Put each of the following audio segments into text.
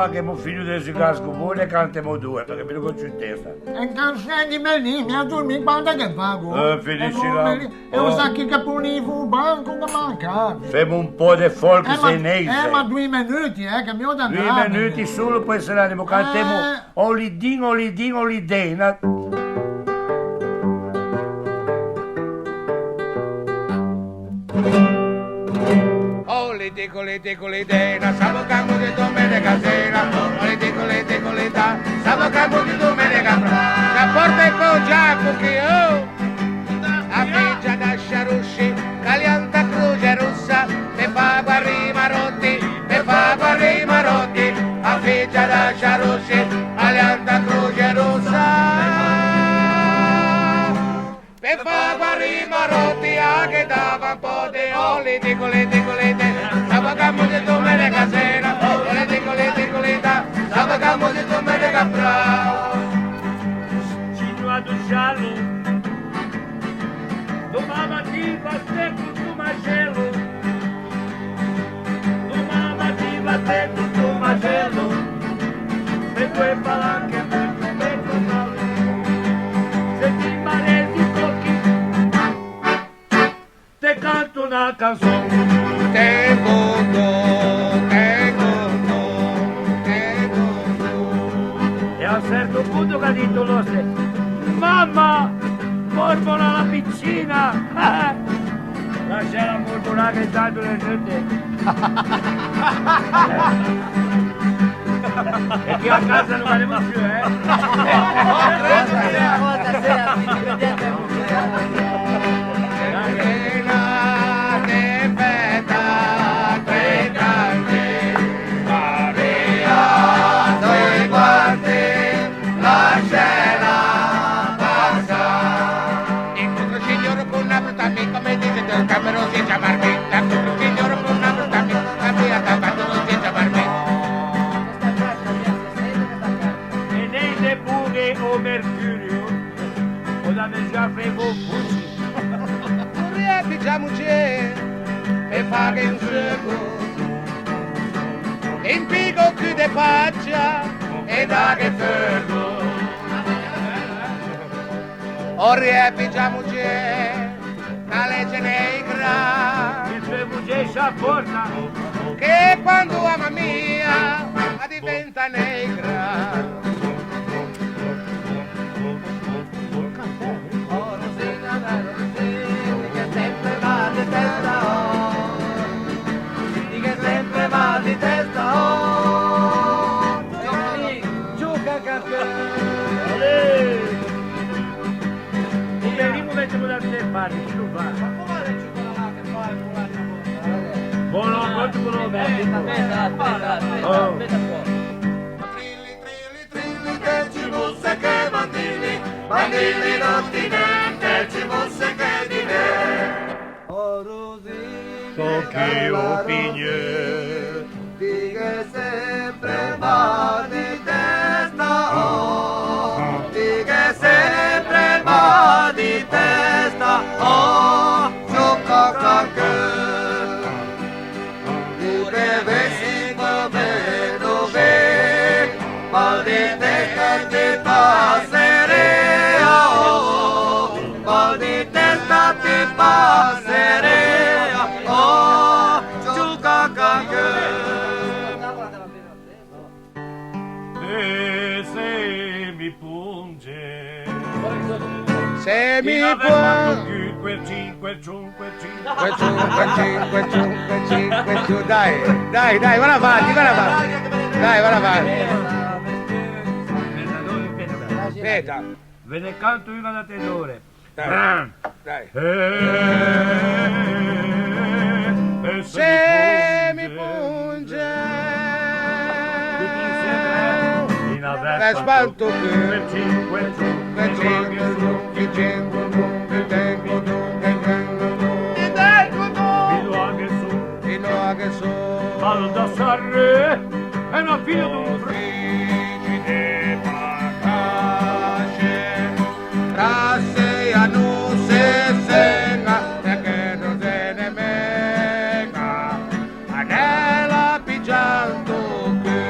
fa che mio figlio del casco buono e cantiamo due, perché mi lo in testa. E cancelli bellini, mi ha dormito, guarda che pago. Felicità. E un sacco che ponivo un banco che manca. Femo un po' di folk senese. Ma 2 minuti, che mi ho dato. 2 minuti solo, poi se l'animo cantiamo olidin, olidin, olidena. Colidena, stavo campo di domenica sera, colida, stavo campo di domenica sera, la porta e poi già che a figlia da sciarusci, calianta croce rossa, me fa guarri marotti, a figlia da sciarusci, calianta croce rossa, me fa guarri marotti, anche dava un po' di oli di colide. Sabagamo di domenica sera, colida, sabagamo di domenica bravo. Cino ad usciarlo, domama ti batte con tu macello, domama ti batte con tu macello, e due palanche per tu becco male, se ti maresi tocchi, te canto una canzone. Te godo. E a un certo punto che ha detto l'oste, mamma, mormola la piccina! Lascia la mormola che tanto le gente. E chi a casa non andiamo più, o Mercurio, o da me già frevo fucci. Riappiamo e paga un sugo, in pico che de paccia e da che fermo. O riappiamo la legge negra, il suo mugge s'apporta, che quando ama mia diventa negra. Di testa, oh, gioca e venimo mettiamo da te fare, chi lo fa? ma come le cioccolata che fai? Buono, quanto buono, aspetta Trilli, che ci fosse che mandilli nottinente, ci fosse che di me. So che opinione, Dica sempre va di testa, oh, dica sempre va di testa, oh, gioca cacche. Dite vesi come dove, mal di testa ti passerea, oh, mal di testa ti passerea, oh, gioca cacche. se mi punge. Se mi può può quel ciun, dai, va avanti. Dai, va avanti. Aspetta. Ve ne canto una da tenore. Dai. Se Se mi punge l'asfalto quel Allo da Sarre è una figlia di un frigide pacace tra sei anni se senga perché non se ne mega anela pigiando che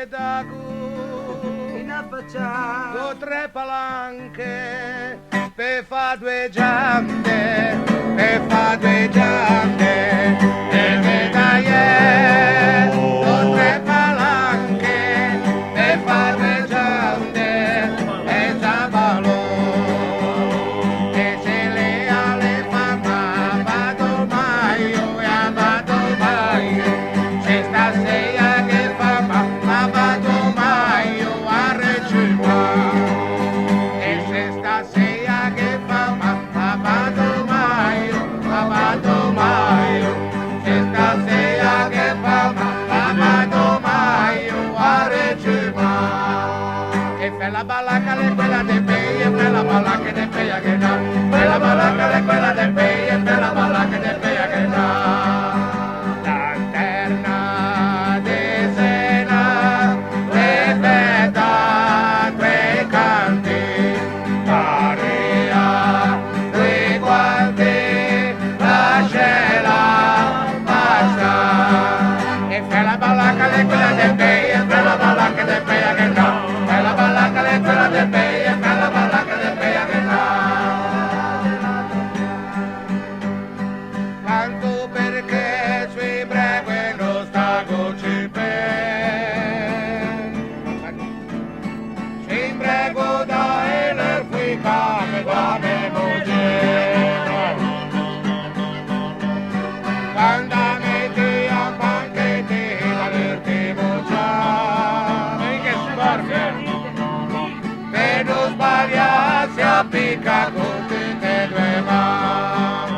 dago in affacciata con 3 palanche per fa 2 giante, per fa 2 giante e che dai con 3 palanche per fa 2 giante e zabalò e se le ale mamma vado maio e vado maio se stasera che fa ma vado maio a recima e se stasera che fa ma vado maio se stasera che fa ma vado maio a recima e per la balacca le quella de pei e per la balacca de pei che da per la balacca le quella de pei e per la balacca de pei che da lanterna di sera ripeta 2 canti aria 2 guanti la scena basta e per la balacca le quella de pei e per la balacca de pei che da per la balacca le quella de pei e per la balacca de pei che da canto perché sui bregue non stago ci ci imbrego da eler fui came da me moglie quando metti a banchetti l'avvertivo già che sbarca per non sbagliare si appicca con tutte e 2 mani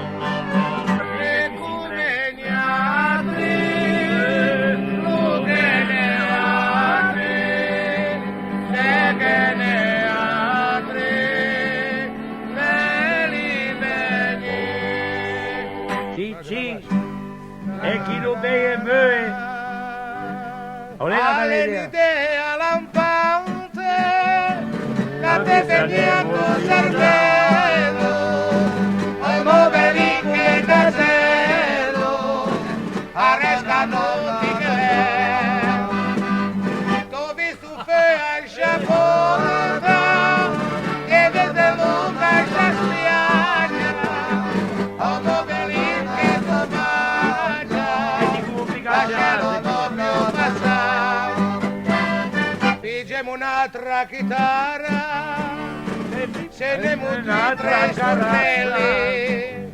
e come gli altri lo che ne altri se che ne altri le li Sì, e chi lo vede e muove. Oleva l'idea lampante la te teniendo cervello o muoveri che da zero arrestano di che tu visto fe al sciaporta e desde lunga sta spiaggia o muoveri che tu lascialo proprio passare pigiamo un'altra chitarra se ne muti 3 sorelle